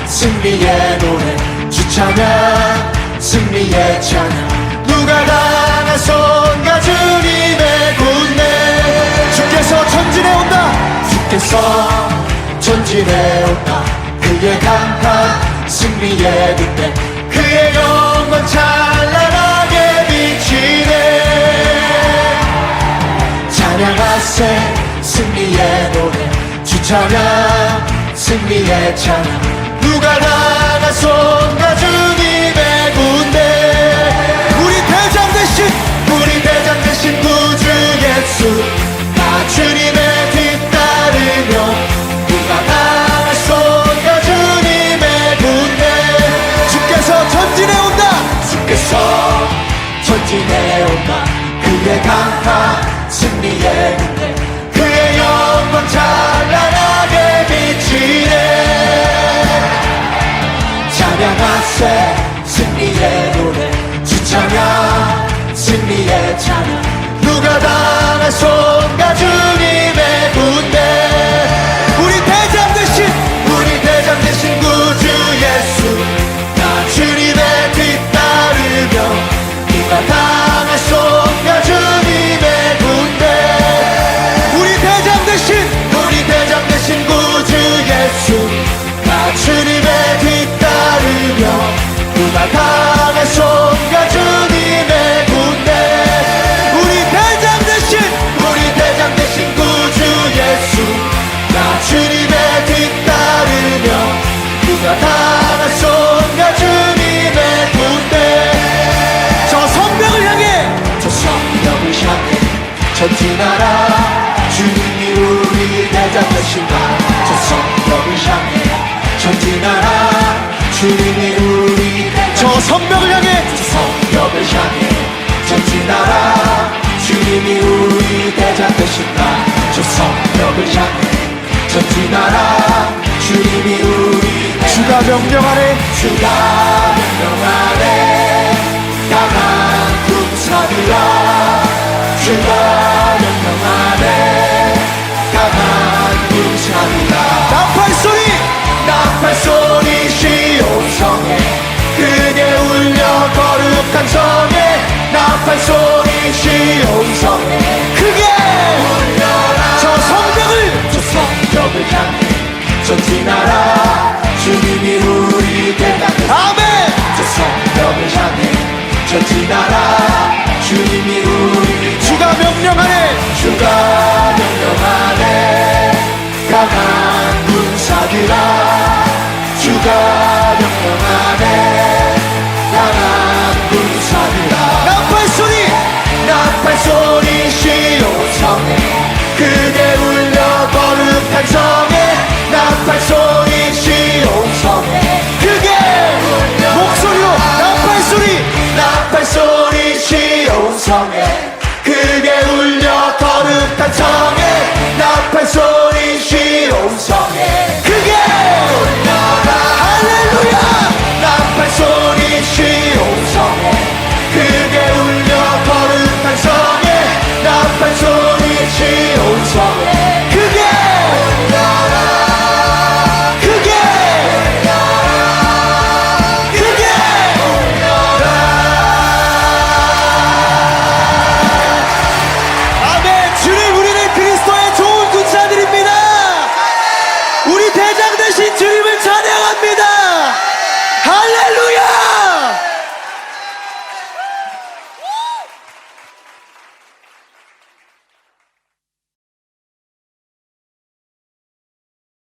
승리의 노래, 주찬양 승리의 찬양. 누가 당한 손과 주님의 군대. 주께서 전진해 온다. 주께서 전진해 온다. 그의 강한 승리의 군대, 그의 영광 찬란하게 비치네. 찬양하세 승리의 노래, 주찬양 승리의 찬양. 누가 당한 손과 주님의 군대. 우리 대장 되신 구주 예수, 나 주님의 뒤따르며 누가 당할 손과 주님의 군대. 주께서 전진해 온다. 주께서 전진해 온다. 그의 강한 승리의 군대, 그의 영광 찬란하게 비치네. 찬양하세 승리의 노래, 주찬양 승리의 찬양. 누가 당할 손과 주님의 군대. 우리 대장 되신 구주 예수, 나 주님의 뒤따르며 누가 당할 손과 주님의 군대. 우리 대장 되신 구주 예수, 나 주님의 뒤따르며 누가 당할 손과 주님의 군대. 우리 대장 되신 구주 예수, 나 주님의 뒤따르며 누가 당할 손과 주님의 군대. 저 성벽을 향해 전진하라. 주님이 우리 대장 되신다. 저 성벽을 향해 전진하라. 주님이 우리 대장. 저 성벽을 향해 전진하라. 주님이 우리 대장 되신다. 저 성벽을 향해 전진하라. 주님이 우리 대장. 주가 명령하네. 강한 군사들아. 주가 명령하네. 강한 군사들아. 나팔 소리 시온성에 크게 울려 거룩한 성에. 나팔 소리 시온성에 크게 울려라. 저 성벽을 향해 전진하라. 주님이 우리 대장. 아멘. 저 성벽을 향해 전진하라. 주님이 우리. 주가 명령하네. 강한 군사들아. 우리 대장 되신 주님을 찬양합니다. 할렐루야.